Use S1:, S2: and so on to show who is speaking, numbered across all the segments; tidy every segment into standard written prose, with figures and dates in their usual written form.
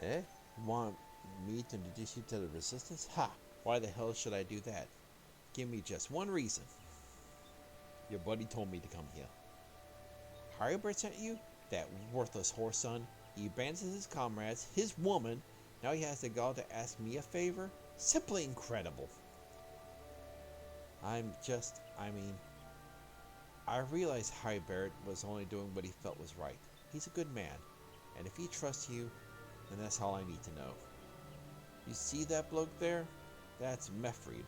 S1: Eh? You want me to introduce you to the resistance? Ha! Why the hell should I do that? Give me just one reason. Your buddy told me to come here. Haribert sent you? That worthless whore son. He abandons his comrades, his woman. Now he has the gall to ask me a favor? Simply incredible. I realize Haribert was only doing what he felt was right. He's a good man. And if he trusts you, then that's all I need to know. You see that bloke there? That's Mefrid,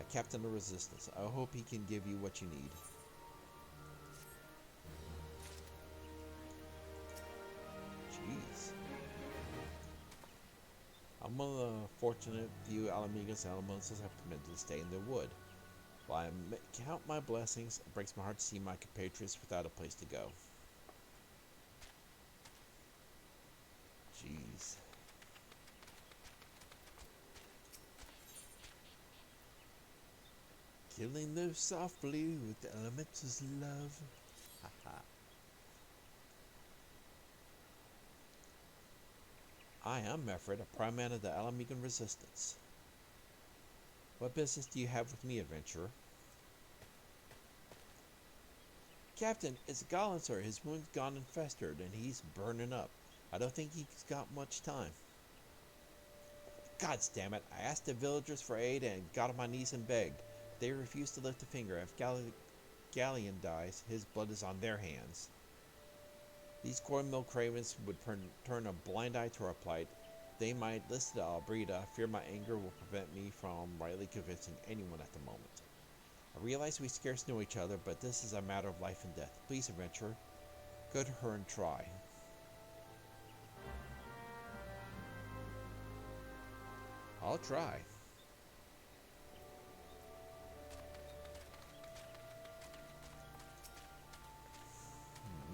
S1: a captain of resistance. I hope he can give you what you need. Jeez. I'm one of the fortunate few Ala Mhigos elementals have permitted to stay in the wood. While I count my blessings, it breaks my heart to see my compatriots without a place to go. Jeez. Killing them softly with the elementals' love. Haha. I am Mefred, a prime man of the Ala Mhigan resistance. What business do you have with me, adventurer? Captain, it's Gollin, sir. His wound's gone and festered, and he's burning up. I don't think he's got much time. God damn it, I asked the villagers for aid and got on my knees and begged. They refused to lift a finger. If Galleon dies, his blood is on their hands. These cornmeal cravens would turn a blind eye to our plight. They might listen to Albreda. Fear my anger will prevent me from rightly convincing anyone at the moment. I realize we scarce know each other, but this is a matter of life and death. Please, adventurer, go to her and try. I'll try.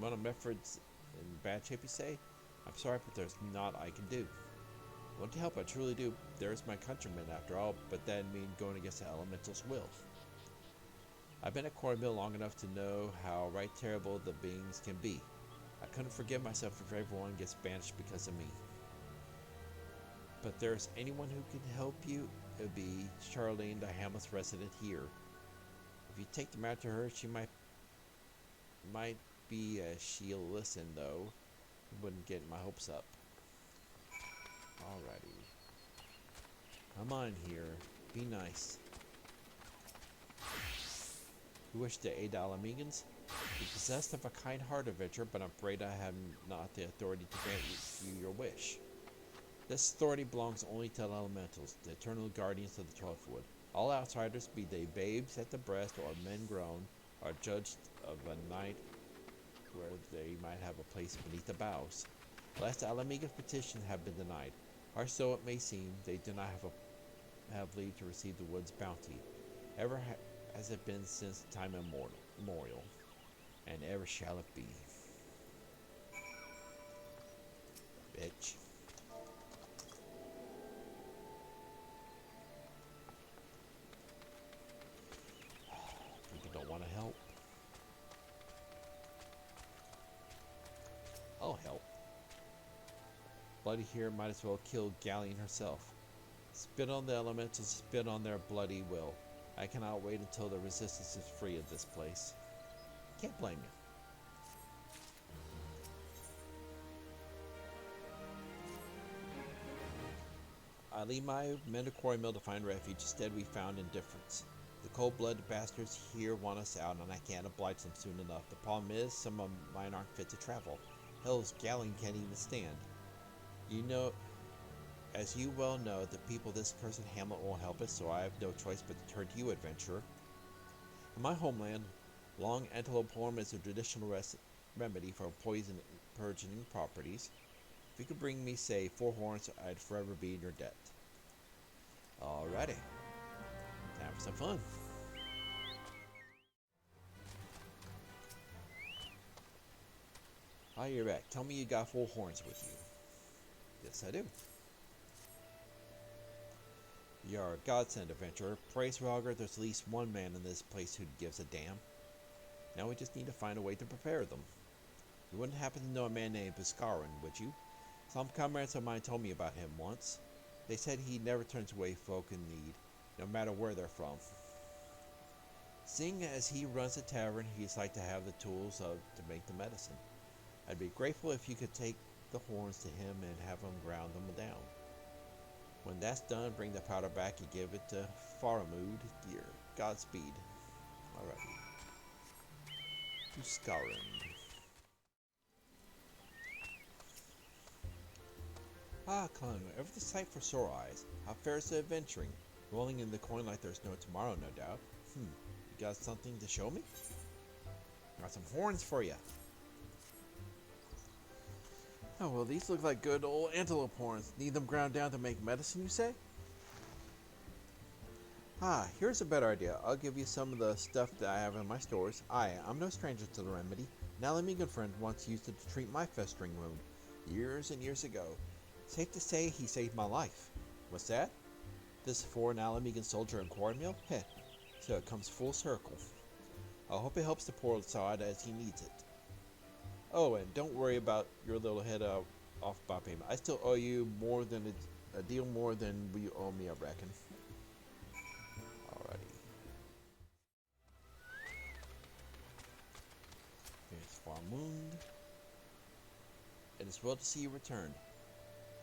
S1: One of Mefred's in bad shape, you say? I'm sorry, but there's naught I can do. I want to help, I truly do. There's my countrymen, after all, but that means going against the elemental's will. I've been at Cornmill long enough to know how right terrible the beings can be. I couldn't forgive myself if everyone gets banished because of me. But there's anyone who can help you, it would be Charlene, the Hamlet's resident here. If you take the matter to her, she might be she'll listen, though. Wouldn't get my hopes up. Alrighty. Come on here. Be nice. You wish to aid the Ala Mhigans? You're possessed of a kind heart, adventurer, but I'm afraid I have not the authority to grant you your wish. This authority belongs only to the elementals, the eternal guardians of the 12th wood. All outsiders, be they babes at the breast or men grown, are judged of a night where they might have a place beneath the boughs. The last Ala Mhigan's petitions have been denied. Harsh though it may seem, they do not have leave to receive the wood's bounty. Ever has it been since time immemorial, and ever shall it be. Bitch. People don't want to help. I'll help. Bloody here might as well kill Galleon herself. Spit on the elementals, spit on their bloody will. I cannot wait until the resistance is free of this place. Can't blame you. I leave my men to Quarry Mill to find refuge. Instead, we found indifference. The cold-blooded bastards here want us out, and I can't oblige them soon enough. The problem is, some of mine aren't fit to travel. Hell's Galleon can't even stand. You know, as you well know, the people of this cursed hamlet won't help us, so I have no choice but to turn to you, adventurer. In my homeland, long antelope horn is a traditional remedy for poisoning properties. If you could bring me, say, 4 horns, I'd forever be in your debt. Alrighty. Time for some fun. Ah, you're back. Tell me you got 4 horns with you. Yes, I do. You're a godsend, adventurer. Praise Roger, there's at least one man in this place who gives a damn. Now we just need to find a way to prepare them. You wouldn't happen to know a man named Buscarin, would you? Some comrades of mine told me about him once. They said he never turns away folk in need, no matter where they're from. Seeing as he runs a tavern, he's like to have the tools to make the medicine. I'd be grateful if you could take the horns to him and have him ground them down. When that's done, bring the powder back and give it to Faramud, dear. Godspeed. Alrighty. To Scarin. Ah, Kalanu, ever the sight for sore eyes. How fares the adventuring? Rolling in the coin like there's no tomorrow, no doubt. You got something to show me? Got some horns for you. Oh, well, these look like good old antelope horns. Need them ground down to make medicine, you say? Ah, here's a better idea. I'll give you some of the stuff that I have in my stores. I'm no stranger to the remedy. An Ala Mhigo friend once used it to treat my festering wound. Years and years ago. Safe to say he saved my life. What's that? This is for an Ala Mhigan soldier in Quartermill? Heh, so it comes full circle. I hope it helps the poor sod as he needs it. Oh, and don't worry about your little head off by payment. I still owe you more than a deal more than you owe me, I reckon. Alrighty. Here's Farmund. It is well to see you returned.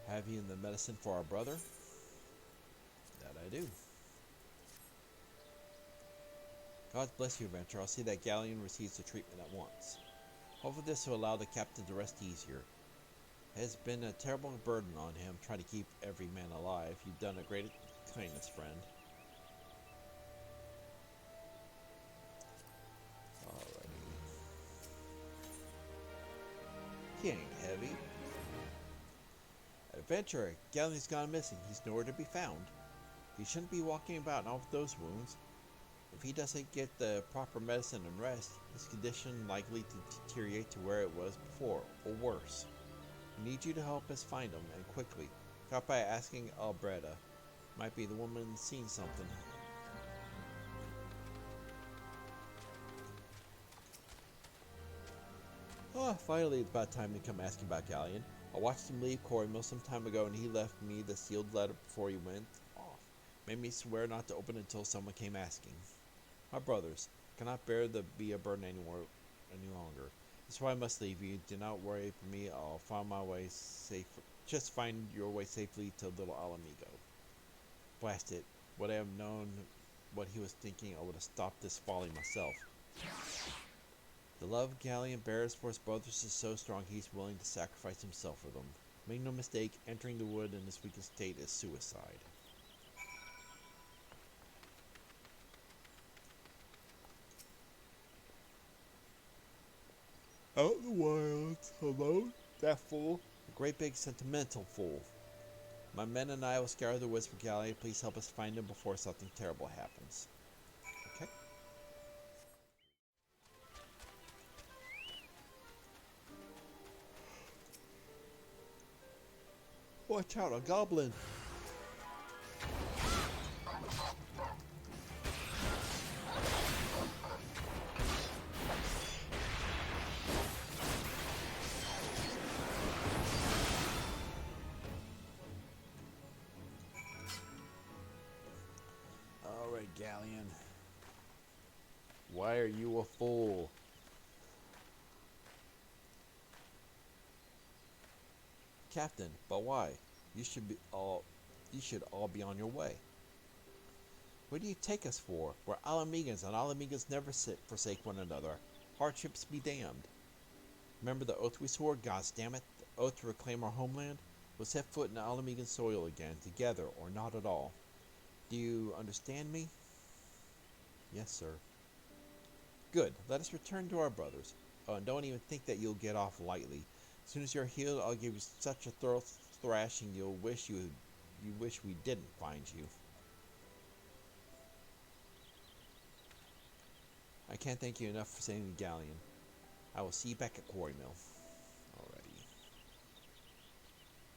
S1: Have you in the medicine for our brother? That I do. God bless you, adventurer. I'll see that Galleon receives the treatment at once. Hopefully this will allow the captain to rest easier. It has been a terrible burden on him trying to keep every man alive. You've done a great kindness, friend. Alrighty. He ain't heavy. Adventurer, Galleon's gone missing. He's nowhere to be found. He shouldn't be walking about now with those wounds. If he doesn't get the proper medicine and rest, his condition likely to deteriorate to where it was before, or worse. We need you to help us find him, and quickly. Start by asking Albreda. Might be the woman seeing something. Oh, finally it's about time to come asking about Galleon. I watched him leave Quartermill some time ago, and he left me the sealed letter before he went off. Made me swear not to open it until someone came asking. My brothers, I cannot bear to be a burden any longer. That's why I must leave you. Do not worry for me. I'll find my way safe. Just find your way safely to Little Ala Mhigo. Blast it. Would I have known what he was thinking, I would have stopped this folly myself. The love Galleon bears for his brothers is so strong he's willing to sacrifice himself for them. Make no mistake, entering the wood in this weakened state is suicide. Out in the wilds, alone? That fool? A great big sentimental fool. My men and I will scour the woods for Galleon. Please help us find him before something terrible happens. Okay? Watch out, a goblin! Alright, Galleon. Why are you a fool? Captain, but why? You should all be on your way. What do you take us for? We're Ala Mhigans, and Ala Mhigans never forsake one another. Hardships be damned. Remember the oath we swore? Gods damn it! The oath to reclaim our homeland? We'll set foot in Ala Mhigan soil again, together or not at all. Do you understand me? Yes, sir. Good. Let us return to our brothers. Oh, and don't even think that you'll get off lightly. As soon as you're healed, I'll give you such a thorough thrashing you'll wish you wish we didn't find you. I can't thank you enough for saving the Galleon. I will see you back at Quarrymill. Alrighty.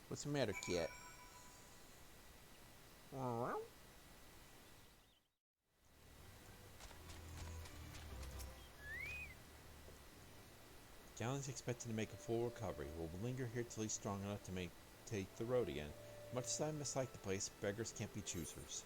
S1: What's the matter, cat? Dowling is expected to make a full recovery. We'll linger here till he's strong enough to take the road again. Much as I mislike the place, beggars can't be choosers.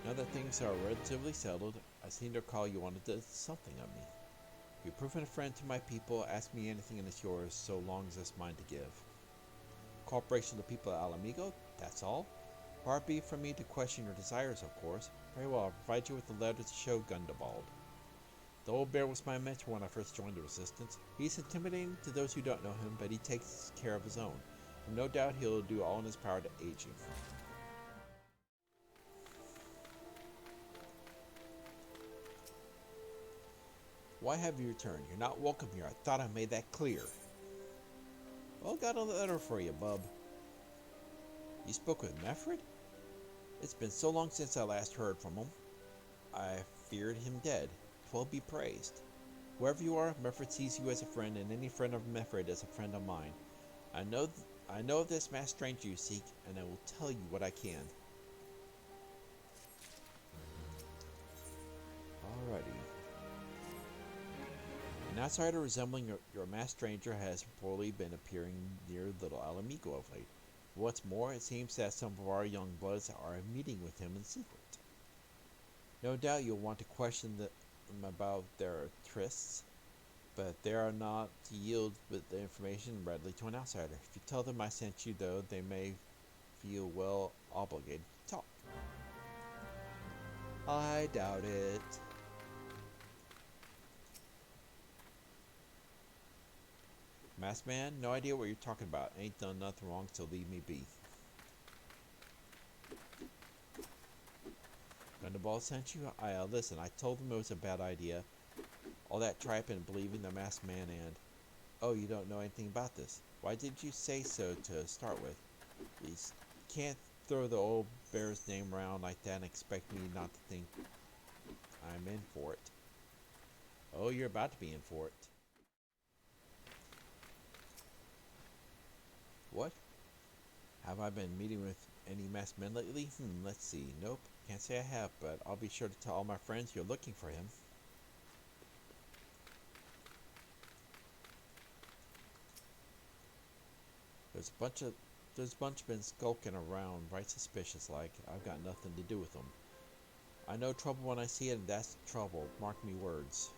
S1: Now that things are relatively settled, I seem to recall you wanted something of me. You've proven a friend to my people. Ask me anything and it's yours, so long as it's mine to give. Cooperation of the people of Ala Mhigo, that's all. Far be from me to question your desires, of course. Very well, I'll provide you with the letter to show Gundabald. The old bear was my mentor when I first joined the Resistance. He's intimidating to those who don't know him, but he takes care of his own. And no doubt he'll do all in his power to aid you. Why have you returned? You're not welcome here. I thought I made that clear. Well, got a letter for you, bub. You spoke with Mefred? It's been so long since I last heard from him. I feared him dead. 'Twill be praised. Wherever you are, Mefred sees you as a friend, and any friend of Mefred as a friend of mine. I know of this masked stranger you seek, and I will tell you what I can. Alrighty. An outsider resembling your masked stranger has reportedly been appearing near Little Ala Mhigo of late. What's more, it seems that some of our young bloods are meeting with him in secret. No doubt you'll want to question them about their trysts, but they are not to yield with the information readily to an outsider. If you tell them I sent you, though, they may feel well obligated to talk. I doubt it. Masked man, no idea what you're talking about. Ain't done nothing wrong, so leave me be. Gundabald sent you? Listen, I told him it was a bad idea. All that tripe and believing the masked man and... Oh, you don't know anything about this. Why did you say so to start with? You can't throw the old bear's name around like that and expect me not to think I'm in for it. Oh, you're about to be in for it. What? Have I been meeting with any masked men lately? Let's see. Nope. Can't say I have, but I'll be sure to tell all my friends you're looking for him. There's a bunch been skulking around, right suspicious like. I've got nothing to do with them. I know trouble when I see it, and that's trouble. Mark me words.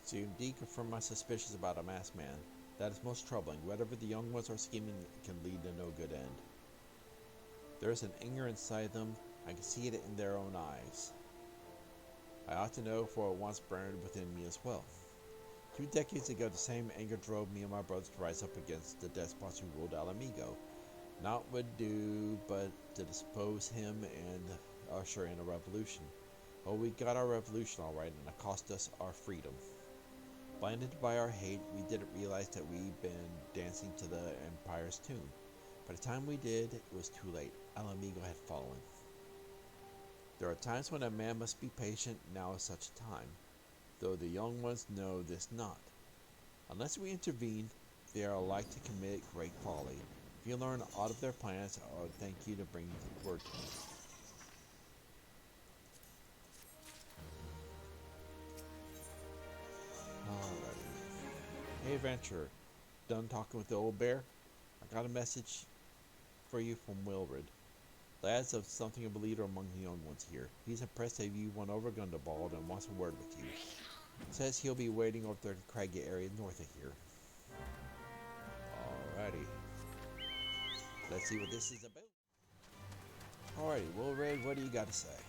S1: So you indeed confirm my suspicions about a masked man. That is most troubling. Whatever the young ones are scheming can lead to no good end. There is an anger inside them. I can see it in their own eyes. I ought to know, for it once burned within me as well. 2 decades ago, the same anger drove me and my brothers to rise up against the despots who ruled Ala Mhigo. Naught would do but to depose him and usher in a revolution. Well, we got our revolution all right, and it cost us our freedom. Blinded by our hate, we didn't realize that we'd been dancing to the Empire's tune. By the time we did, it was too late. Ala Mhigo had fallen. There are times when a man must be patient. Now is such a time, though the young ones know this not. Unless we intervene, they are like to commit great folly. If you learn aught of their plans, I would thank you to bring word to me. Alrighty. Hey, adventurer. Done talking with the old bear? I got a message for you from Wilred. Lads of something of a leader among the young ones here. He's impressed that you won over Gundabald and wants a word with you. Says he'll be waiting over the craggy area north of here. Alrighty. Let's see what this is about. Alrighty, Wilred, what do you got to say?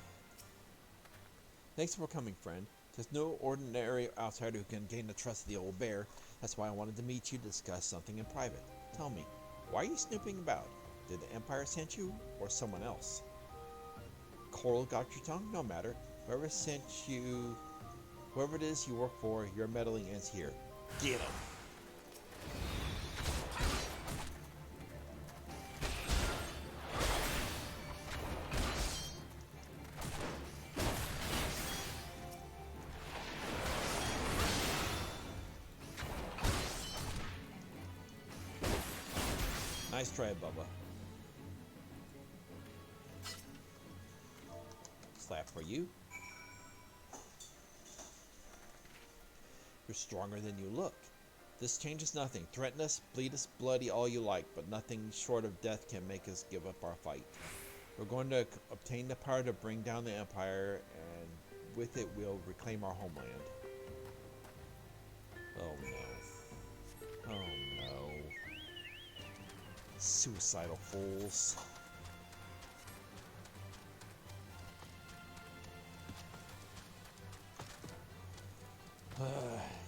S1: Thanks for coming, friend. There's no ordinary outsider who can gain the trust of the old bear. That's why I wanted to meet you to discuss something in private. Tell me, why are you snooping about? Did the Empire send you, or someone else? Coral got your tongue? No matter. Whoever sent you, whoever it is you work for, your meddling ends here. Get him! Nice try, Bubba. Slap for you. You're stronger than you look. This changes nothing. Threaten us, bleed us bloody all you like, but nothing short of death can make us give up our fight. We're going to obtain the power to bring down the Empire, and with it we'll reclaim our homeland. Oh no. Oh no. Suicidal fools.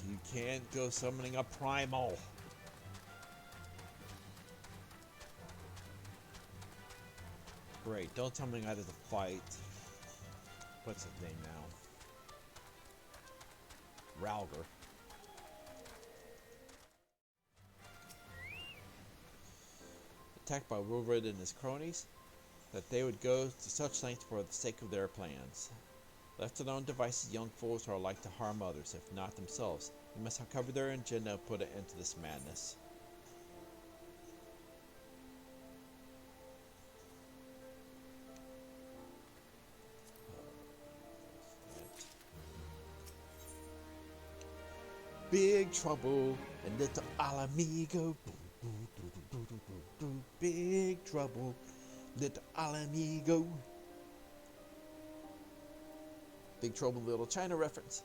S1: You can't go summoning a primal. Great, don't tell me I had to fight. What's his name now? Ralger. Attacked by Wilred and his cronies, that they would go to such lengths for the sake of their plans. Left to their own devices, young fools are like to harm others, if not themselves. We must uncover their agenda and put an end to this madness. Big trouble in Little Ala Mhigo. Big trouble, Little Ala Mhigo. Big Trouble Little China reference.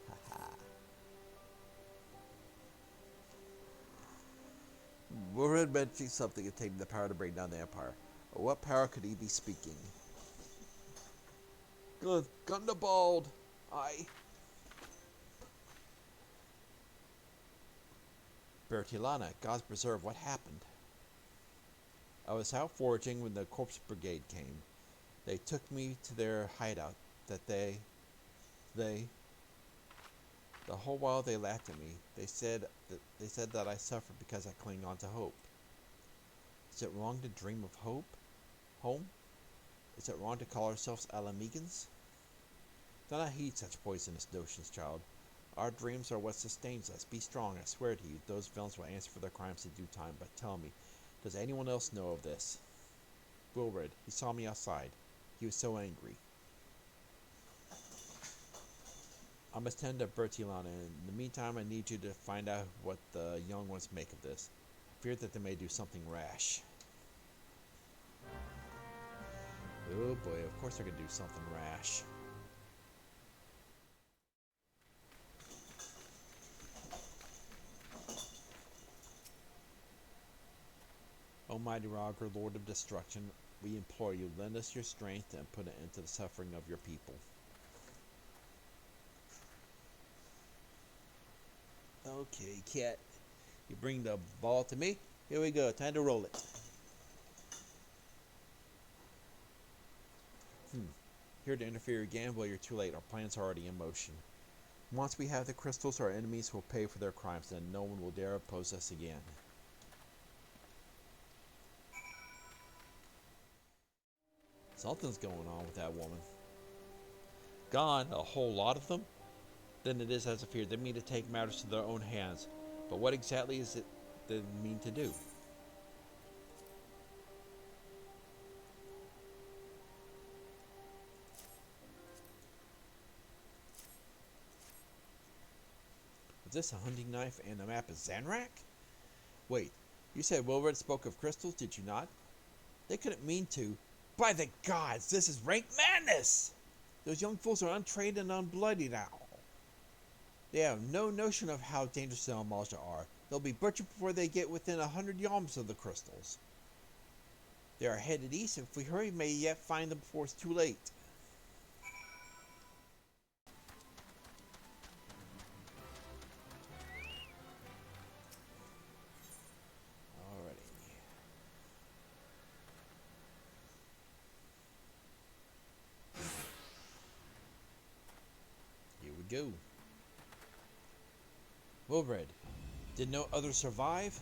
S1: Haha. Wilred mentioned something attaining the power to bring down the Empire. Of what power could he be speaking? Gundabald! Aye. Bertilana, God's preserve, what happened? I was out foraging when the Corpse Brigade came. They took me to their hideout. The whole while they laughed at me. They said that I suffered because I cling on to hope. Is it wrong to dream of hope? Home? Is it wrong to call ourselves Ala Mhigans? Do not heed such poisonous notions, child. Our dreams are what sustains us. Be strong, I swear to you. Those villains will answer for their crimes in due time. But tell me, does anyone else know of this? Wilred, he saw me outside. He was so angry. I must tend to Bertilana. In the meantime, I need you to find out what the young ones make of this. I fear that they may do something rash. Oh boy, of course they're going to do something rash. Almighty Roger, Lord of Destruction, we implore you, lend us your strength and put an end to the suffering of your people. Okay, cat. You bring the ball to me? Here we go. Time to roll it. Here to interfere again? Well, you're too late. Our plan's are already in motion. Once we have the crystals, our enemies will pay for their crimes, and no one will dare oppose us again. Something's going on with that woman. Gone, a whole lot of them? Then it is as a fear. They mean to take matters to their own hands. But what exactly is it they mean to do? Is this a hunting knife and a map of Zanrak? Wait, you said Wilred spoke of crystals, did you not? They couldn't mean to. By the gods, this is rank madness! Those young fools are untrained and unbloody now. They have no notion of how dangerous the Malja are. They'll be butchered before they get within 100 yalms of the crystals. They are headed east. If we hurry, we may yet find them before it's too late. Alrighty. Here we go. Wilred, did no others survive?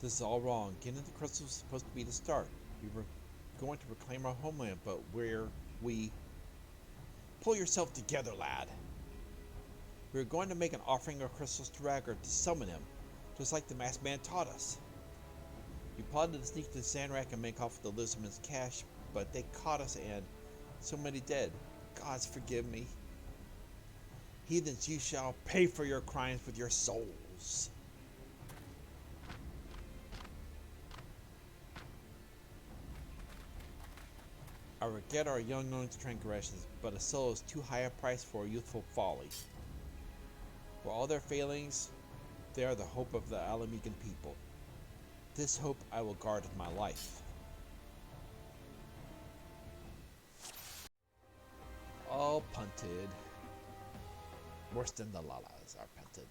S1: This is all wrong. Getting the crystals was supposed to be the start. We were going to reclaim our homeland, but we... Pull yourself together, lad. We were going to make an offering of crystals to Ragnar to summon him. just like the masked man taught us. We plotted to sneak to the sand rack and make off with the lizardman's cash, but they caught us and so many dead. Gods forgive me. Heathens, you shall pay for your crimes with your souls. I regret our young one's transgressions, but a soul is too high a price for a youthful folly. For all their failings, they are the hope of the Ala Mhigo people. This hope I will guard with my life. All punted. Worse than the Lalas are punted.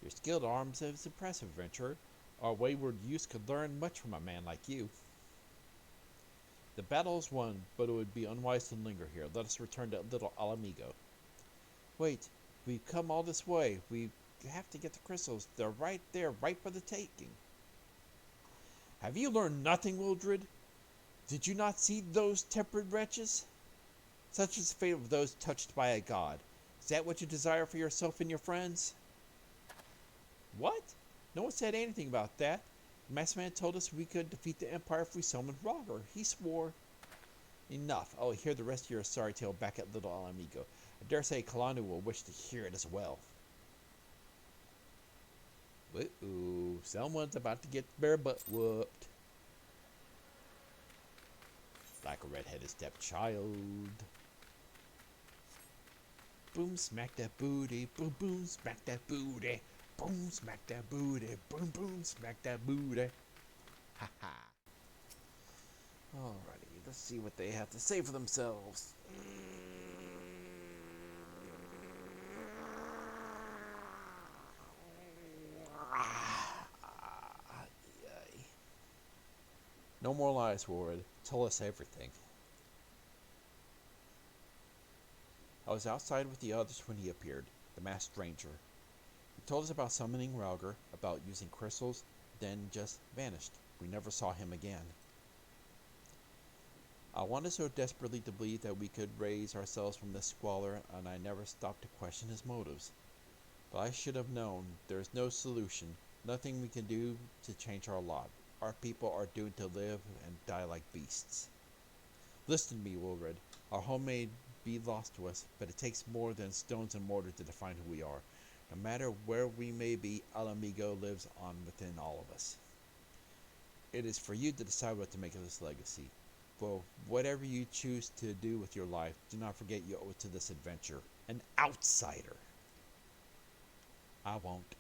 S1: Your skilled arms is impressive, adventurer. Our wayward youth could learn much from a man like you. The battle is won, but it would be unwise to linger here. Let us return to Little Ala Mhigo. Wait, we've come all this way. We have to get the crystals. They're right there, right for the taking. Have you learned nothing, Wildred? Did you not see those tempered wretches? Such is the fate of those touched by a god. Is that what you desire for yourself and your friends? What? No one said anything about that. The masked man told us we could defeat the Empire if we summoned Roger. He swore. Enough. I will hear the rest of your sorry tale back at Little Ala Mhigo. I dare say Kalanu will wish to hear it as well. Uh-oh. Someone's about to get their butt whooped. Like a red-headed stepchild. Boom, smack that booty. Boom, boom, smack that booty. Boom, smack that booty. Boom, boom, smack that booty. Ha ha. Alrighty, let's see what they have to say for themselves. No more lies, Ward. Tell us everything. I was outside with the others when he appeared, the masked stranger. He told us about summoning Rauger, about using crystals, then just vanished. We never saw him again. I wanted so desperately to believe that we could raise ourselves from this squalor, and I never stopped to question his motives. But I should have known there is no solution, nothing we can do to change our lot. Our people are doomed to live and die like beasts. Listen to me, Wilred. Our home may be lost to us, but it takes more than stones and mortar to define who we are. No matter where we may be, Ala Mhigo lives on within all of us. It is for you to decide what to make of this legacy. For whatever you choose to do with your life, do not forget you owe it to this adventure. An outsider. I won't.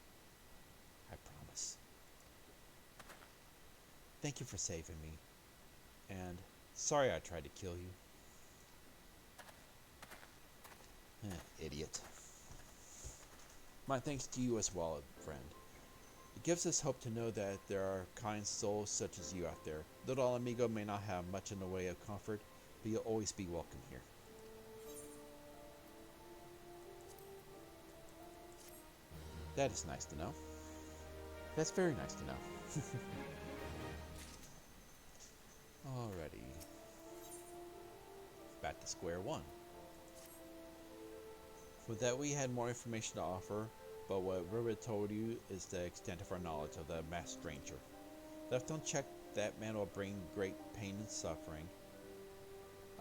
S1: I promise. Thank you for saving me. And sorry I tried to kill you. Idiot. My thanks to you as well, friend. It gives us hope to know that there are kind souls such as you out there. Little Ala Mhigo may not have much in the way of comfort, but you'll always be welcome here. That is nice to know. That's very nice to know. Alrighty. Back to square one. With that, we had more information to offer, but what Ribbit told you is the extent of our knowledge of the masked stranger. Left unchecked, that man will bring great pain and suffering.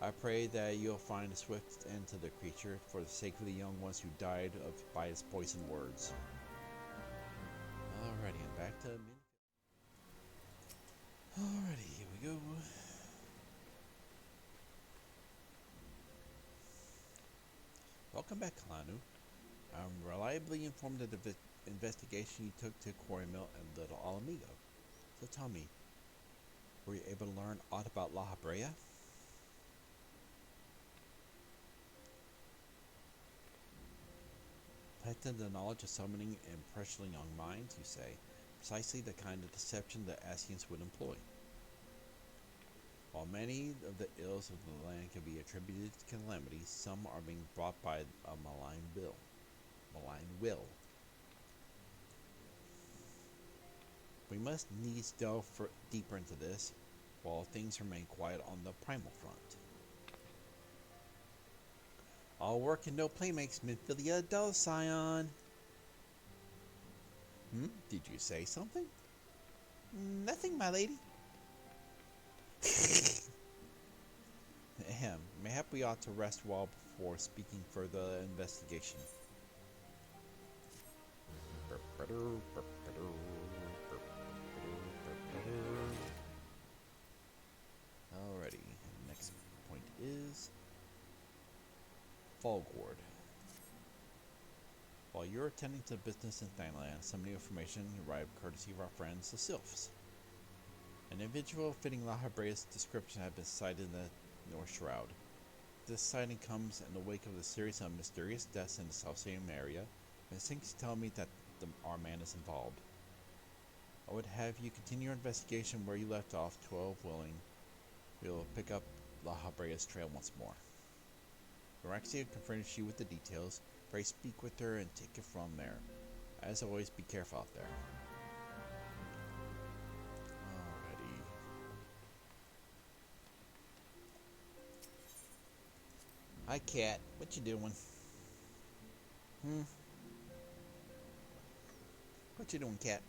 S1: I pray that you'll find a swift end to the creature for the sake of the young ones who died by his poisoned words. Alrighty, and back to Alrighty, here we go. Welcome back, Kalanu. I'm reliably informed of the investigation you took to Quarry Mill and Little Ala Mhigo. So tell me, were you able to learn aught about La Habrea? Planted the knowledge of summoning and pressuring young minds, you say, precisely the kind of deception the Asians would employ. While many of the ills of the land can be attributed to calamity, some are being brought by a malign will. We must needs delve deeper into this, while things remain quiet on the primal front. All work and no play makes Minfilia dull, Scion. Did you say something?
S2: Nothing, my lady.
S1: Ahem. Mayhap we ought to rest a while before speaking further investigation. Alrighty, next point is Fallgord. While you're attending to business in Thanalan, some new information arrived courtesy of our friends the Sylphs. An individual fitting Lahabrea's description had been sighted in the North Shroud. This sighting comes in the wake of the series of mysterious deaths in the South Same area, and things tell me that our man is involved. I would have you continue your investigation where you left off, 12 willing. We'll pick up Lahabrea's trail once more. Varaxia can furnish you with the details. Pray speak with her and take it from there. As always, be careful out there. Alrighty. Hi, cat. What you doing? What you doing, cat?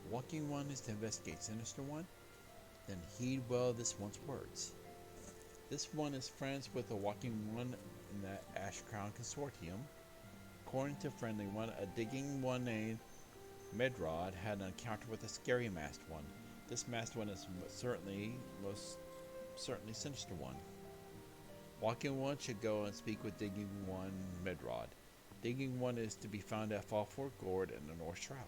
S1: Walking one is to investigate Sinister One, then heed well this one's words. This one is friends with the Walking One in the Ash Crown Consortium. According to Friendly One, a digging one named Medrod had an encounter with a scary masked one. This masked one is most certainly Sinister One. Walking One should go and speak with Digging One Medrod. Digging One is to be found at Fallford Gord in the North Shroud.